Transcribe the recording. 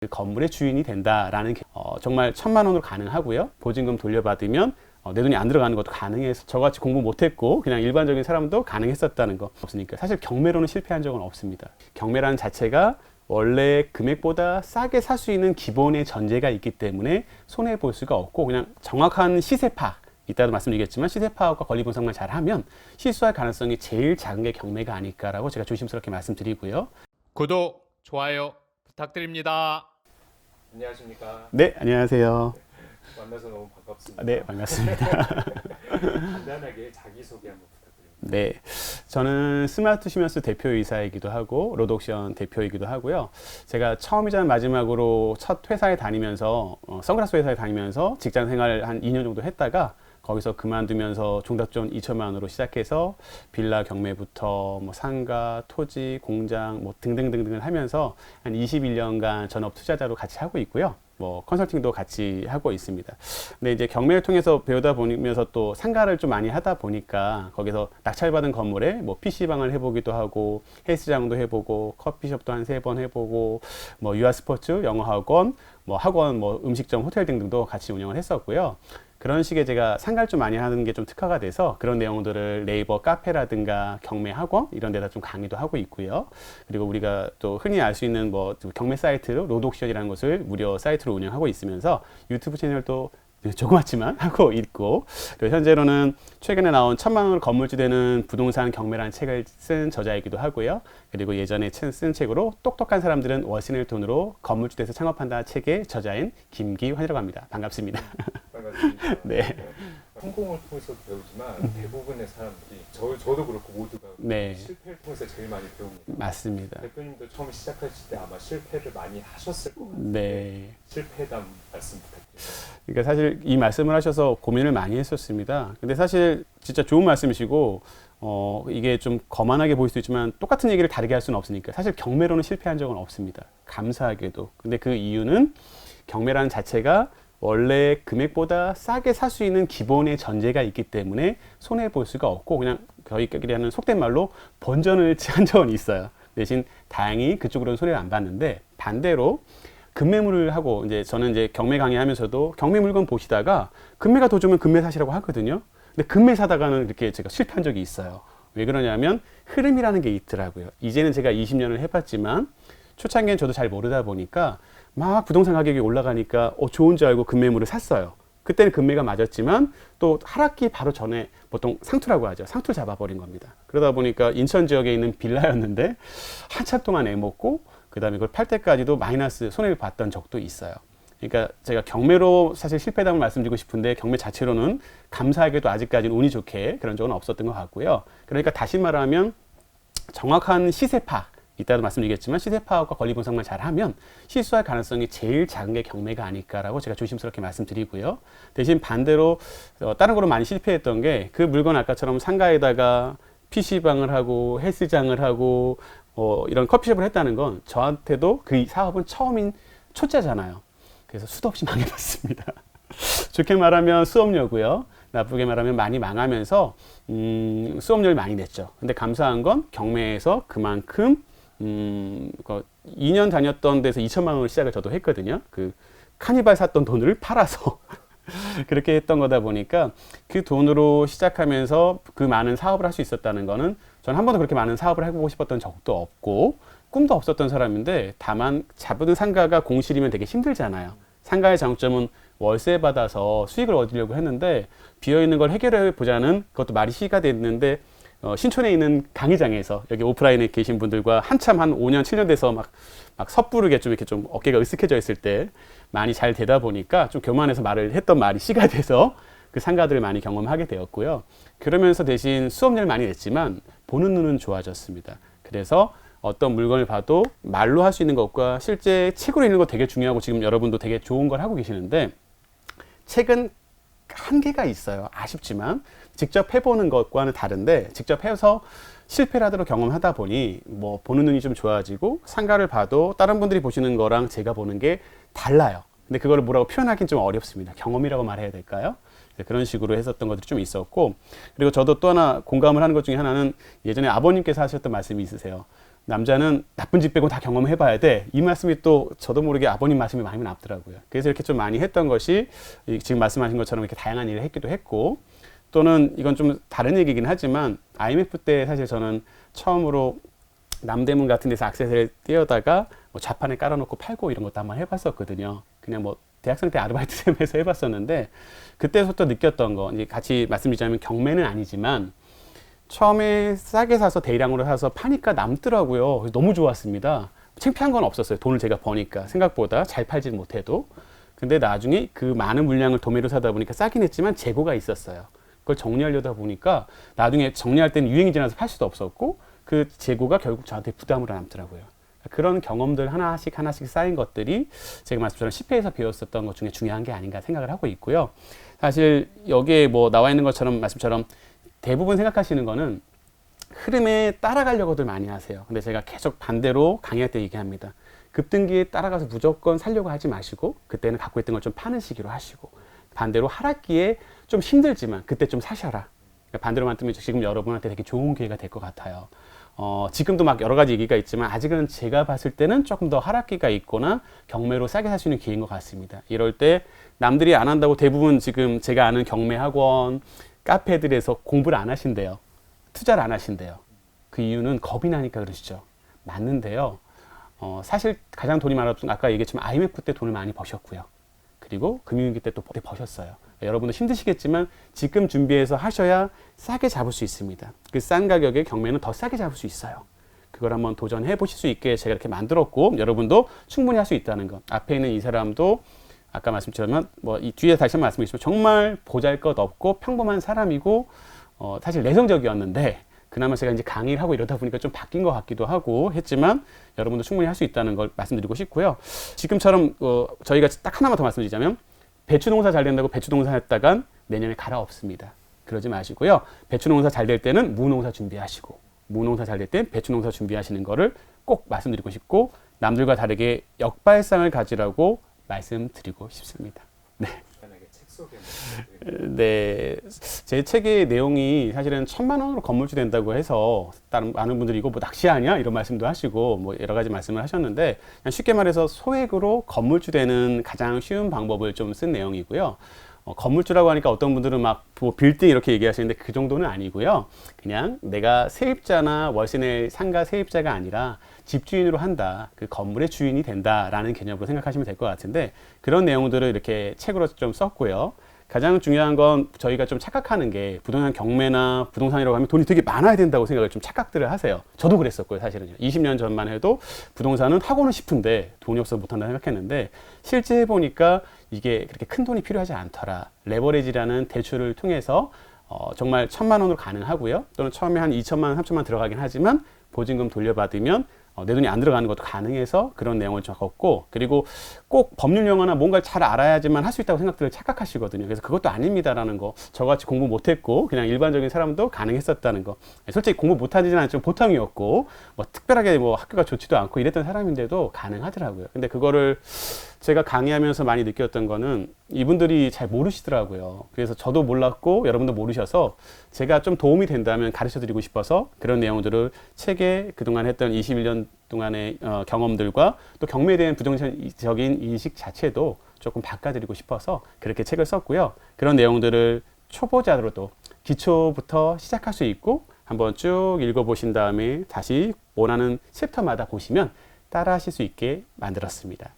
그 건물의 주인이 된다라는 정말 1,000만 원으로 가능하고요. 보증금 돌려받으면 내 돈이 안 들어가는 것도 가능해서 저같이 공부 못했고 그냥 일반적인 사람도 가능했었다는 거 없으니까 사실 경매로는 실패한 적은 없습니다. 경매라는 자체가 원래 금액보다 싸게 살 수 있는 기본의 전제가 있기 때문에 손해 볼 수가 없고 그냥 정확한 시세 파악 이따도 말씀드리겠지만 시세 파악과 권리 분석만 잘하면 실수할 가능성이 제일 작은 게 경매가 아닐까라고 제가 조심스럽게 말씀드리고요. 구독, 좋아요 부탁드립니다. 안녕하십니까. 네, 안녕하세요. 만나서 너무 반갑습니다. 네, 반갑습니다. 간단하게 자기소개 한번 부탁드립니다. 네, 저는 스마트 시면스 대표이사이기도 하고 로드옥션 대표이기도 하고요. 제가 처음이자 마지막으로 첫 회사에 다니면서 선글라스 회사에 다니면서 직장 생활 한 2년 정도 했다가 거기서 그만두면서 종잣돈 2천만 원으로 시작해서 빌라 경매부터 뭐 상가, 토지, 공장 뭐 등등등등을 하면서 한 21년간 전업 투자자로 같이 하고 있고요. 뭐 컨설팅도 같이 하고 있습니다. 근데 이제 경매를 통해서 배우다 보면서 또 상가를 좀 많이 하다 보니까 거기서 낙찰받은 건물에 뭐 PC방을 해보기도 하고 헬스장도 해보고 커피숍도 한 3번 해보고 뭐 유아스포츠, 영어학원, 뭐 학원, 뭐 음식점, 호텔 등등도 같이 운영을 했었고요. 그런 식의 제가 상가를 좀 많이 하는 게 좀 특화가 돼서 그런 내용들을 네이버 카페라든가 경매 학원 이런 데다 좀 강의도 하고 있고요. 그리고 우리가 또 흔히 알 수 있는 뭐 경매 사이트 로드옥션이라는 것을 무료 사이트로 운영하고 있으면서 유튜브 채널도 조그맣지만 하고 있고 그리고 현재로는 최근에 나온 1,000만 원으로 건물주 되는 부동산 경매라는 책을 쓴 저자이기도 하고요. 그리고 예전에 쓴 책으로 똑똑한 사람들은 월세낼 돈으로 건물주 돼서 창업한다 책의 저자인 김기환이라고 합니다. 반갑습니다. 반갑습니다. 네. 성공을 통해서 배우지만 대부분의 사람들이 저도 그렇고 모두가 네. 실패를 통해서 제일 많이 배웁니다. 맞습니다. 대표님도 처음 시작하실 때 아마 실패를 많이 하셨을 것 같아요. 네. 실패담 말씀 부탁드립니다. 그러니까 사실 이 말씀을 하셔서 고민을 많이 했었습니다. 근데 사실 진짜 좋은 말씀이시고 이게 좀 거만하게 보일 수 있지만 똑같은 얘기를 다르게 할 수는 없으니까 사실 경매로는 실패한 적은 없습니다. 감사하게도. 근데 그 이유는 경매라는 자체가 원래 금액보다 싸게 살 수 있는 기본의 전제가 있기 때문에 손해 볼 수가 없고 그냥 저희끼리 하는 속된 말로 본전을 한 적은 있어요. 대신 다행히 그쪽으로는 손해를 안 봤는데 반대로 금매물을 하고 이제 저는 이제 경매 강의하면서도 경매 물건 보시다가 금매가 더 좋으면 금매 사시라고 하거든요. 근데 금매 사다가는 이렇게 제가 실패한 적이 있어요. 왜 그러냐면 흐름이라는 게 있더라고요. 이제는 제가 20년을 해봤지만 초창기엔 저도 잘 모르다 보니까 막 부동산 가격이 올라가니까 좋은 줄 알고 금매물을 샀어요. 그때는 금매가 맞았지만 또 하락기 바로 전에 보통 상투라고 하죠. 상투를 잡아버린 겁니다. 그러다 보니까 인천 지역에 있는 빌라였는데 한참 동안 애먹고 그 다음에 그걸 팔 때까지도 마이너스 손해를 봤던 적도 있어요. 그러니까 제가 경매로 사실 실패담을 말씀드리고 싶은데 경매 자체로는 감사하게도 아직까지는 운이 좋게 그런 적은 없었던 것 같고요. 그러니까 다시 말하면 정확한 시세 파악 이따도 말씀드리겠지만 시세 파악과 권리 분석만 잘하면 실수할 가능성이 제일 작은 게 경매가 아닐까라고 제가 조심스럽게 말씀드리고요. 대신 반대로 다른 거로 많이 실패했던 게 그 물건 아까처럼 상가에다가 PC방을 하고 헬스장을 하고 이런 커피숍을 했다는 건 저한테도 그 사업은 처음인 초짜잖아요. 그래서 수도 없이 망해봤습니다. 좋게 말하면 수업료고요. 나쁘게 말하면 많이 망하면서 수업료를 많이 냈죠. 근데 감사한 건 경매에서 그만큼 2년 다녔던 데서 2천만 원을 시작을 저도 했거든요. 그 카니발 샀던 돈을 팔아서 그렇게 했던 거다 보니까 그 돈으로 시작하면서 그 많은 사업을 할 수 있었다는 거는 저는 한 번도 그렇게 많은 사업을 해보고 싶었던 적도 없고 꿈도 없었던 사람인데 다만 잡은 상가가 공실이면 되게 힘들잖아요. 상가의 장점은 월세 받아서 수익을 얻으려고 했는데 비어있는 걸 해결해 보자는 그것도 말이 시가 됐는데 신촌에 있는 강의장에서 여기 오프라인에 계신 분들과 한참 한 5년, 7년 돼서 막 섣부르게 좀 이렇게 좀 어깨가 으쓱해져 있을 때 많이 잘 되다 보니까 좀 교만해서 말을 했던 말이 시가 돼서 그 상가들을 많이 경험하게 되었고요. 그러면서 대신 수업료를 많이 냈지만 보는 눈은 좋아졌습니다. 그래서 어떤 물건을 봐도 말로 할 수 있는 것과 실제 책으로 읽는 거 되게 중요하고 지금 여러분도 되게 좋은 걸 하고 계시는데 책은 한계가 있어요. 아쉽지만 직접 해보는 것과는 다른데 직접 해서 실패를 하도록 경험하다 보니 뭐 보는 눈이 좀 좋아지고 상가를 봐도 다른 분들이 보시는 거랑 제가 보는 게 달라요. 근데 그걸 뭐라고 표현하기는 좀 어렵습니다. 경험이라고 말해야 될까요? 그런 식으로 했었던 것들이 좀 있었고 그리고 저도 또 하나 공감을 하는 것 중에 하나는 예전에 아버님께서 하셨던 말씀이 있으세요. 남자는 나쁜 짓 빼고 다 경험해봐야 돼. 이 말씀이 또 저도 모르게 아버님 말씀이 많이 남더라고요. 그래서 이렇게 좀 많이 했던 것이 지금 말씀하신 것처럼 이렇게 다양한 일을 했기도 했고, 또는 이건 좀 다른 얘기긴 하지만 IMF 때 사실 저는 처음으로 남대문 같은 데서 액세서리를 띄우다가 뭐 좌판에 깔아놓고 팔고 이런 것도 한번 해봤었거든요. 그냥 뭐 대학생 때 아르바이트 셈에서 해봤었는데, 그때부터 느꼈던 거, 이제 같이 말씀드리자면 경매는 아니지만 처음에 싸게 사서 대량으로 사서 파니까 남더라고요. 그래서 너무 좋았습니다. 창피한 건 없었어요. 돈을 제가 버니까 생각보다 잘 팔지 못해도. 근데 나중에 그 많은 물량을 도매로 사다 보니까 싸긴 했지만 재고가 있었어요. 그걸 정리하려다 보니까 나중에 정리할 때는 유행이 지나서 팔 수도 없었고, 그 재고가 결국 저한테 부담으로 남더라고요. 그런 경험들 하나씩 쌓인 것들이 제가 말씀처럼 10회에서 배웠었던 것 중에 중요한 게 아닌가 생각을 하고 있고요. 사실 여기에 뭐 나와 있는 것처럼 말씀처럼 대부분 생각하시는 거는 흐름에 따라가려고들 많이 하세요. 근데 제가 계속 반대로 강의할 때 얘기합니다. 급등기에 따라가서 무조건 살려고 하지 마시고, 그때는 갖고 있던 걸 좀 파는 시기로 하시고, 반대로 하락기에 좀 힘들지만 그때 좀 사셔라. 그러니까 반대로 말하면 지금 여러분한테 되게 좋은 기회가 될 것 같아요. 지금도 막 여러 가지 얘기가 있지만 아직은 제가 봤을 때는 조금 더 하락기가 있거나 경매로 싸게 살 수 있는 기회인 것 같습니다. 이럴 때 남들이 안 한다고 대부분 지금 제가 아는 경매 학원, 카페들에서 공부를 안 하신대요. 투자를 안 하신대요. 그 이유는 겁이 나니까 그러시죠. 맞는데요. 사실 가장 돈이 많았던 아까 얘기했지만 IMF 때 돈을 많이 버셨고요. 그리고 금융위기 때 또 버셨어요. 여러분도 힘드시겠지만 지금 준비해서 하셔야 싸게 잡을 수 있습니다. 그 싼 가격에 경매는 더 싸게 잡을 수 있어요. 그걸 한번 도전해 보실 수 있게 제가 이렇게 만들었고, 여러분도 충분히 할 수 있다는 것. 앞에 있는 이 사람도 아까 말씀드렸지만 뭐 이 뒤에 다시 한번 말씀드리지만 정말 보잘것없고 평범한 사람이고, 사실 내성적이었는데 그나마 제가 이제 강의를 하고 이러다 보니까 좀 바뀐 것 같기도 하고 했지만, 여러분도 충분히 할 수 있다는 걸 말씀드리고 싶고요. 지금처럼 저희가 딱 하나만 더 말씀드리자면, 배추 농사 잘 된다고 배추 농사 했다간 내년에 갈아엎습니다. 그러지 마시고요. 배추 농사 잘 될 때는 무 농사 준비하시고, 무 농사 잘 될 땐 배추 농사 준비하시는 거를 꼭 말씀드리고 싶고, 남들과 다르게 역발상을 가지라고 말씀드리고 싶습니다. 네. 만약에 책 속에 네, 제 책의 내용이 사실은 1,000만 원으로 건물주 된다고 해서 다른 많은 분들이 이거 뭐 낚시하냐 이런 말씀도 하시고 뭐 여러 가지 말씀을 하셨는데, 그냥 쉽게 말해서 소액으로 건물주 되는 가장 쉬운 방법을 좀 쓴 내용이고요. 건물주라고 하니까 어떤 분들은 막 뭐 빌딩 이렇게 얘기하시는데 그 정도는 아니고요. 그냥 내가 세입자나 월세 낼 상가 세입자가 아니라 집주인으로 한다. 그 건물의 주인이 된다라는 개념으로 생각하시면 될 것 같은데, 그런 내용들을 이렇게 책으로 좀 썼고요. 가장 중요한 건 저희가 좀 착각하는 게, 부동산 경매나 부동산이라고 하면 돈이 되게 많아야 된다고 생각을 좀 착각들을 하세요. 저도 그랬었고요, 사실은요. 20년 전만 해도 부동산은 하고는 싶은데 돈이 없어서 못한다 생각했는데, 실제 해보니까 이게 그렇게 큰 돈이 필요하지 않더라. 레버리지라는 대출을 통해서 정말 1,000만 원으로 가능하고요. 또는 처음에 한 2천만 원, 3천만 원 들어가긴 하지만 보증금 돌려받으면 내 돈이 안 들어가는 것도 가능해서 그런 내용을 적었고, 그리고 꼭 법률 용어나 뭔가를 잘 알아야지만 할 수 있다고 생각들을 착각하시거든요. 그래서 그것도 아닙니다라는 거. 저같이 공부 못했고 그냥 일반적인 사람도 가능했었다는 거. 솔직히 공부 못하지는 않지만 보통이었고 뭐 특별하게 뭐 학교가 좋지도 않고 이랬던 사람인데도 가능하더라고요. 근데 그거를 제가 강의하면서 많이 느꼈던 거는 이분들이 잘 모르시더라고요. 그래서 저도 몰랐고 여러분도 모르셔서 제가 좀 도움이 된다면 가르쳐 드리고 싶어서 그런 내용들을 책에 그동안 했던 21년 동안의 경험들과 또 경매에 대한 부정적인 인식 자체도 조금 바꿔드리고 싶어서 그렇게 책을 썼고요. 그런 내용들을 초보자로도 기초부터 시작할 수 있고 한번 쭉 읽어보신 다음에 다시 원하는 챕터마다 보시면 따라 하실 수 있게 만들었습니다.